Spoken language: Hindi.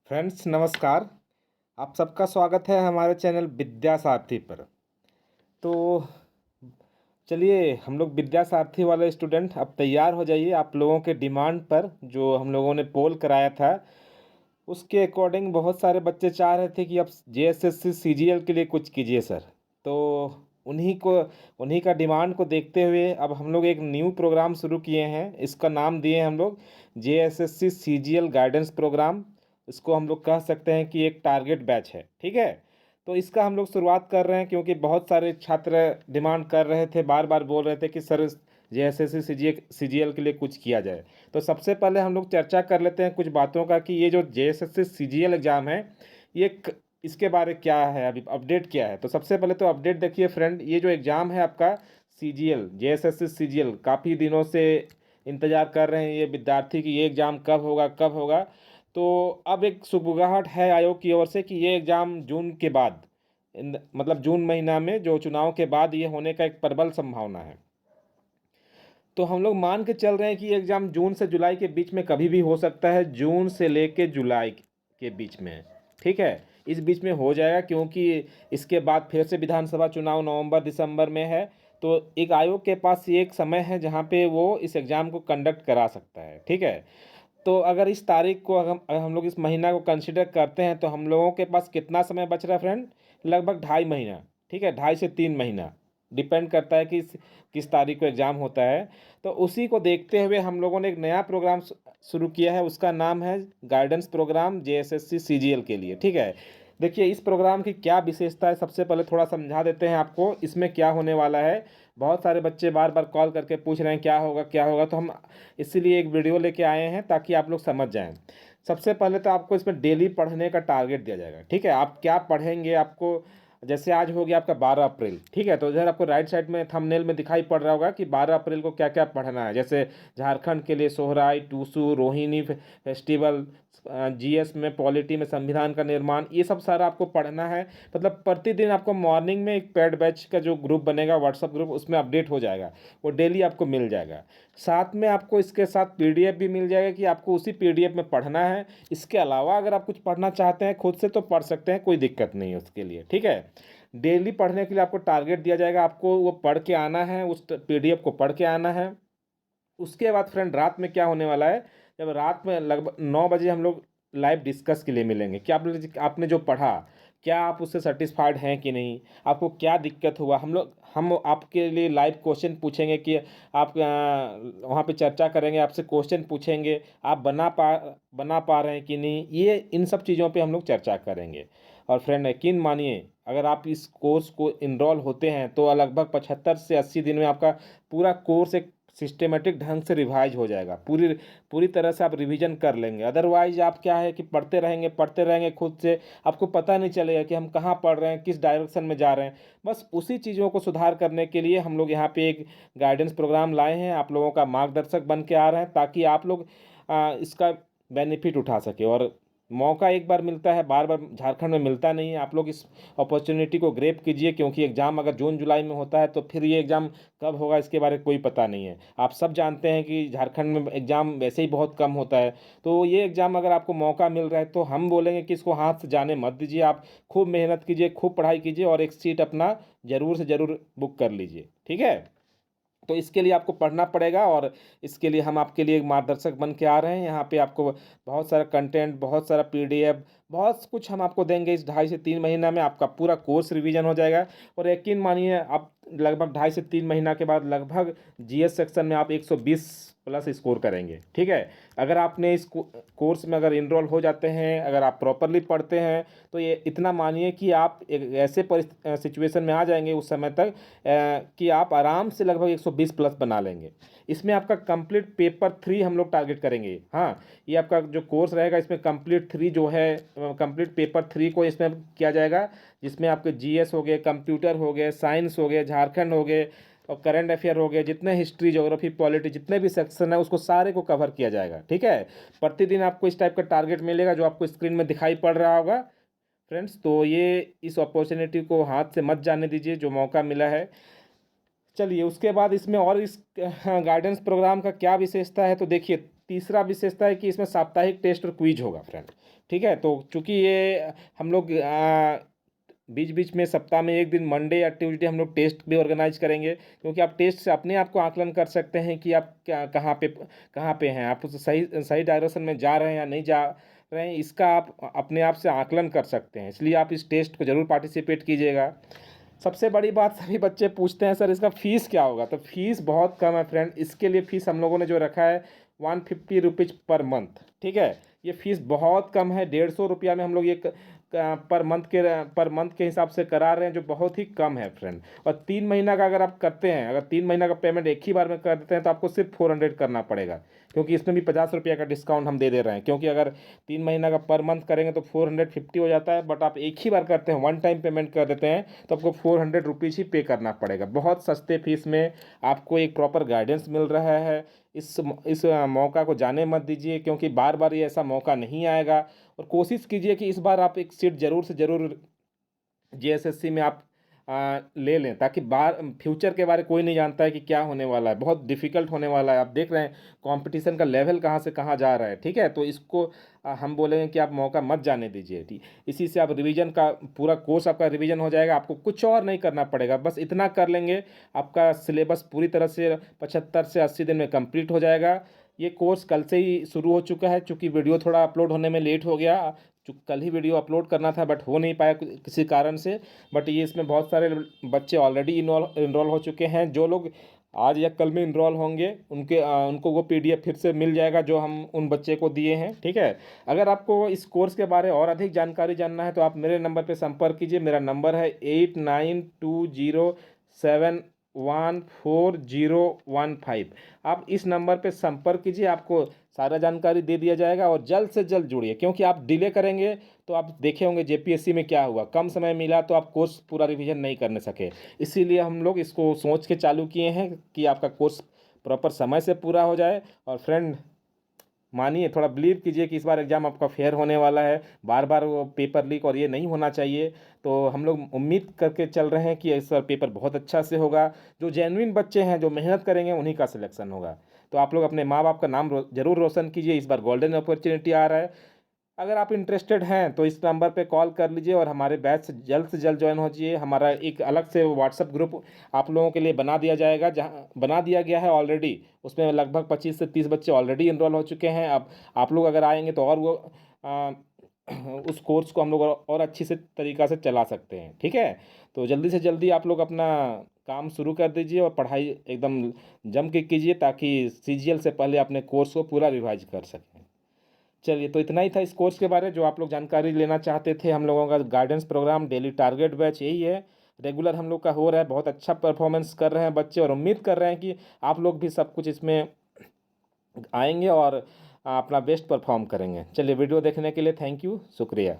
फ्रेंड्स नमस्कार। आप सबका स्वागत है हमारे चैनल विद्या सारथी पर। तो चलिए हम लोग विद्या सारथी वाले स्टूडेंट अब तैयार हो जाइए। आप लोगों के डिमांड पर जो हम लोगों ने पोल कराया था उसके अकॉर्डिंग बहुत सारे बच्चे चाह रहे थे कि अब जेएसएससी सीजीएल के लिए कुछ कीजिए सर। तो उन्हीं को उन्हीं का डिमांड को देखते हुए अब हम लोग एक न्यू प्रोग्राम शुरू किए हैं। इसका नाम दिए हैं हम लोग जेएसएससी सीजीएल गाइडेंस प्रोग्राम। इसको हम लोग कह सकते हैं कि एक टारगेट बैच है, ठीक है। तो इसका हम लोग शुरुआत कर रहे हैं क्योंकि बहुत सारे छात्र डिमांड कर रहे थे, बार बार बोल रहे थे कि सर जेएसएससी सीजीएल के लिए कुछ किया जाए। तो सबसे पहले हम लोग चर्चा कर लेते हैं कुछ बातों का कि ये जो जेएसएससी सीजीएल एग्ज़ाम है ये इसके बारे क्या है, अभी अपडेट क्या है। तो सबसे पहले तो अपडेट देखिए फ्रेंड, ये जो एग्ज़ाम है आपका सीजीएल जेएसएससी सीजीएल काफ़ी दिनों से इंतज़ार कर रहे हैं ये विद्यार्थी कि ये एग्ज़ाम कब होगा कब होगा। तो अब एक सुगबुगाहट है आयोग की ओर से कि ये एग्ज़ाम जून के बाद मतलब जून महीना में जो चुनाव के बाद ये होने का एक प्रबल संभावना है। तो हम लोग मान के चल रहे हैं कि एग्ज़ाम जून से जुलाई के बीच में कभी भी हो सकता है, जून से लेके जुलाई के बीच में, ठीक है। इस बीच में हो जाएगा क्योंकि इसके बाद फिर से विधानसभा चुनाव नवंबर दिसंबर में है। तो एक आयोग के पास ये एक समय है जहाँ पे वो इस एग्ज़ाम को कंडक्ट करा सकता है, ठीक है। तो अगर इस तारीख को हम लोग इस महीना को कंसिडर करते हैं तो हम लोगों के पास कितना समय बच रहा है फ्रेंड? लगभग 2.5 महीना, ठीक है, 2.5 से 3 महीना। डिपेंड करता है कि किस तारीख को एग्ज़ाम होता है। तो उसी को देखते हुए हम लोगों ने एक नया प्रोग्राम शुरू किया है, उसका नाम है गाइडेंस प्रोग्राम जेएसएससी सीजीएल के लिए, ठीक है। देखिए इस प्रोग्राम की क्या विशेषता है, सबसे पहले थोड़ा समझा देते हैं आपको इसमें क्या होने वाला है। बहुत सारे बच्चे बार बार कॉल करके पूछ रहे हैं क्या होगा क्या होगा, तो हम इसीलिए एक वीडियो लेके आए हैं ताकि आप लोग समझ जाएं। सबसे पहले तो आपको इसमें डेली पढ़ने का टारगेट दिया जाएगा, ठीक है। आप क्या पढ़ेंगे, आपको जैसे आज हो गया आपका 12 अप्रैल, ठीक है। तो इधर आपको राइट साइड में थंबनेल में दिखाई पड़ रहा होगा कि 12 अप्रैल को क्या क्या पढ़ना है। जैसे झारखंड के लिए सोहराई, टूसू, रोहिणी फेस्टिवल, जीएस में पॉलिटी में संविधान का निर्माण, ये सब सारा आपको पढ़ना है। मतलब प्रतिदिन आपको मॉर्निंग में एक पेड बैच का जो ग्रुप बनेगा व्हाट्सअप ग्रुप, उसमें अपडेट हो जाएगा, वो डेली आपको मिल जाएगा। साथ में आपको इसके साथ पीडीएफ भी मिल जाएगा कि आपको उसी पीडीएफ में पढ़ना है। इसके अलावा अगर आप कुछ पढ़ना चाहते हैं खुद से तो पढ़ सकते हैं, कोई दिक्कत नहीं है उसके लिए, ठीक है। डेली पढ़ने के लिए आपको टारगेट दिया जाएगा, आपको वो पढ़ के आना है, उस पीडीएफ को पढ़ के आना है। उसके बाद फ्रेंड रात में क्या होने वाला है, जब रात में लगभग 9 बजे हम लोग लाइव डिस्कस के लिए मिलेंगे कि आपने जो पढ़ा क्या आप उससे सेटिस्फाइड हैं कि नहीं, आपको क्या दिक्कत हुआ। हम आपके लिए लाइव क्वेश्चन पूछेंगे कि आप वहाँ पे चर्चा करेंगे, आपसे क्वेश्चन पूछेंगे आप बना पा रहे हैं कि नहीं, ये इन सब चीज़ों पे हम लोग चर्चा करेंगे। और फ्रेंड यकीन मानिए अगर आप इस कोर्स को इनरोल होते हैं तो लगभग 75 से 80 दिन में आपका पूरा कोर्स एक सिस्टेमेटिक ढंग से रिवाइज हो जाएगा। पूरी पूरी तरह से आप रिवीजन कर लेंगे। अदरवाइज आप क्या है कि पढ़ते रहेंगे खुद से, आपको पता नहीं चलेगा कि हम कहाँ पढ़ रहे हैं, किस डायरेक्शन में जा रहे हैं। बस उसी चीज़ों को सुधार करने के लिए हम लोग यहाँ पे एक गाइडेंस प्रोग्राम लाए हैं, आप लोगों का मार्गदर्शक बन के आ रहे हैं ताकि आप लोग इसका बेनिफिट उठा सके। और मौका एक बार मिलता है, बार बार झारखंड में मिलता नहीं है। आप लोग इस अपॉर्चुनिटी को ग्रैब कीजिए क्योंकि एग्ज़ाम अगर जून जुलाई में होता है तो फिर ये एग्ज़ाम कब होगा इसके बारे में कोई पता नहीं है। आप सब जानते हैं कि झारखंड में एग्ज़ाम वैसे ही बहुत कम होता है। तो ये एग्ज़ाम अगर आपको मौका मिल रहा है तो हम बोलेंगे कि इसको हाथ से जाने मत दीजिए। आप खूब मेहनत कीजिए, खूब पढ़ाई कीजिए और एक सीट अपना ज़रूर से ज़रूर बुक कर लीजिए, ठीक है। तो इसके लिए आपको पढ़ना पड़ेगा और इसके लिए हम आपके लिए एक मार्गदर्शक बन के आ रहे हैं। यहाँ पे आपको बहुत सारा कंटेंट, बहुत सारा पीडीएफ, बहुत कुछ हम आपको देंगे। इस 2.5 से 3 महीना में आपका पूरा कोर्स रिवीजन हो जाएगा। और यकीन मानिए आप लगभग 2.5 से 3 महीना के बाद लगभग जीएस सेक्शन में आप 120 प्लस स्कोर करेंगे, ठीक है। अगर आपने इस कोर्स में अगर इनरोल हो जाते हैं, अगर आप प्रॉपरली पढ़ते हैं तो ये इतना मानिए कि आप एक ऐसे सिचुएशन में आ जाएंगे उस समय तक कि आप आराम से लगभग 120 प्लस बना लेंगे। इसमें आपका कंप्लीट पेपर 3 हम लोग टारगेट करेंगे। हाँ, ये आपका जो कोर्स रहेगा इसमें कंप्लीट 3 जो है, कंप्लीट पेपर 3 को इसमें किया जाएगा, जिसमें आपके जीएस हो गए, कंप्यूटर हो गए, साइंस हो गए, झारखंड हो गए और करंट अफेयर हो गए, जितने हिस्ट्री, ज्योग्राफी, पॉलिटी, जितने भी सेक्शन है उसको सारे को कवर किया जाएगा, ठीक है। प्रतिदिन आपको इस टाइप का टारगेट मिलेगा जो आपको स्क्रीन में दिखाई पड़ रहा होगा फ्रेंड्स। तो ये इस अपॉर्चुनिटी को हाथ से मत जाने दीजिए जो मौका मिला है। चलिए उसके बाद इसमें और इस गाइडेंस प्रोग्राम का क्या विशेषता है, तो देखिए तीसरा विशेषता है कि इसमें साप्ताहिक टेस्ट और क्विज होगा फ्रेंड। ठीक है, तो चूँकि ये हम लोग बीच बीच में सप्ताह में एक दिन मंडे या ट्यूसडे हम लोग टेस्ट भी ऑर्गेनाइज करेंगे, क्योंकि आप टेस्ट से अपने आप को आकलन कर सकते हैं कि आप क्या कहाँ पे हैं, आप उस सही सही डायरेक्शन में जा रहे हैं या नहीं जा रहे हैं, इसका आप अपने आप से आकलन कर सकते हैं। इसलिए आप इस टेस्ट को ज़रूर पार्टिसिपेट कीजिएगा। सबसे बड़ी बात, सभी बच्चे पूछते हैं सर इसका फ़ीस क्या होगा, तो फीस बहुत कम है फ्रेंड। इसके लिए फ़ीस हम लोगों ने जो रखा है 150 रुपीज़ पर मंथ। ठीक है, ये फ़ीस बहुत कम है, 150 रुपया में हम लोग ये पर मंथ के हिसाब से करा रहे हैं, जो बहुत ही कम है फ्रेंड। और 3 महीना का अगर आप करते हैं, अगर 3 महीना का पेमेंट एक ही बार में कर देते हैं तो आपको सिर्फ 400 करना पड़ेगा, क्योंकि इसमें भी 50 रुपये का डिस्काउंट हम दे रहे हैं। क्योंकि अगर 3 महीना का पर मंथ करेंगे तो 450 हो जाता है, बट आप एक ही बार करते हैं, वन टाइम पेमेंट कर देते हैं, तो आपको 400 रुपीज़ ही पे करना पड़ेगा। बहुत सस्ते फीस में आपको एक प्रॉपर गाइडेंस मिल रहा है। इस मौका को जाने मत दीजिए, क्योंकि बार बार ये ऐसा मौका नहीं आएगा। और कोशिश कीजिए कि इस बार आप एक सीट ज़रूर से ज़रूर जेएसएससी में आप ले लें, ताकि बार फ्यूचर के बारे कोई नहीं जानता है कि क्या होने वाला है, बहुत डिफ़िकल्ट होने वाला है। आप देख रहे हैं कंपटीशन का लेवल कहाँ से कहाँ जा रहा है। ठीक है, तो इसको हम बोलेंगे कि आप मौका मत जाने दीजिए। ठीक, इसी से आप रिवीजन का पूरा कोर्स आपका रिवीजन हो जाएगा, आपको कुछ और नहीं करना पड़ेगा, बस इतना कर लेंगे, आपका सिलेबस पूरी तरह से 75 से 80 दिन में कंप्लीट हो जाएगा। ये कोर्स कल से ही शुरू हो चुका है, चूँकि वीडियो थोड़ा अपलोड होने में लेट हो गया, कल ही वीडियो अपलोड करना था बट हो नहीं पाया किसी कारण से। बट ये इसमें बहुत सारे बच्चे ऑलरेडी इनरोल हो चुके हैं। जो लोग आज या कल में इनरोल होंगे उनको वो पीडीएफ फिर से मिल जाएगा जो हम उन बच्चे को दिए हैं। ठीक है, अगर आपको इस कोर्स के बारे और अधिक जानकारी जानना है तो आप मेरे नंबर पर संपर्क कीजिए। मेरा नंबर है 8920714015। आप इस नंबर पे संपर्क कीजिए, आपको सारा जानकारी दे दिया जाएगा। और जल्द से जल्द जुड़िए, क्योंकि आप डिले करेंगे तो आप देखे होंगे जेपीएससी में क्या हुआ, कम समय मिला तो आप कोर्स पूरा रिवीजन नहीं करने सके। इसीलिए हम लोग इसको सोच के चालू किए हैं कि आपका कोर्स प्रॉपर समय से पूरा हो जाए। और फ्रेंड मानिए, थोड़ा बिलीव कीजिए कि इस बार एग्ज़ाम आपका फेयर होने वाला है। बार बार वो पेपर लीक और ये नहीं होना चाहिए। तो हम लोग उम्मीद करके चल रहे हैं कि इस बार पेपर बहुत अच्छा से होगा। जो जेन्युइन बच्चे हैं, जो मेहनत करेंगे, उन्हीं का सिलेक्शन होगा। तो आप लोग अपने माँ बाप का नाम ज़रूर रोशन कीजिए। इस बार गोल्डन अपॉर्चुनिटी आ रहा है। अगर आप इंटरेस्टेड हैं तो इस नंबर पे कॉल कर लीजिए और हमारे बैच से जल्द ज्वाइन हो जाइए। हमारा एक अलग से व्हाट्सएप ग्रुप आप लोगों के लिए बना दिया जाएगा, जहां बना दिया गया है ऑलरेडी। उसमें लगभग 25 से 30 बच्चे ऑलरेडी इनरोल हो चुके हैं। अब आप लोग अगर आएंगे तो और वो उस कोर्स को हम लोग और अच्छी से तरीक़ा से चला सकते हैं। ठीक है, तो जल्दी से जल्दी आप लोग अपना काम शुरू कर दीजिए और पढ़ाई एकदम जम के कीजिए, ताकि सीजीएल से पहले अपने कोर्स को पूरा रिवाइज कर सकें। चलिए, तो इतना ही था इस कोर्स के बारे जो आप लोग जानकारी लेना चाहते थे। हम लोगों का guidance programme daily target batch यही है, रेगुलर हम लोग का हो रहा है। बहुत अच्छा परफॉर्मेंस कर रहे हैं बच्चे, और उम्मीद कर रहे हैं कि आप लोग भी सब कुछ इसमें आएंगे और अपना बेस्ट परफॉर्म करेंगे। चलिए, वीडियो देखने के लिए थैंक यू, शुक्रिया।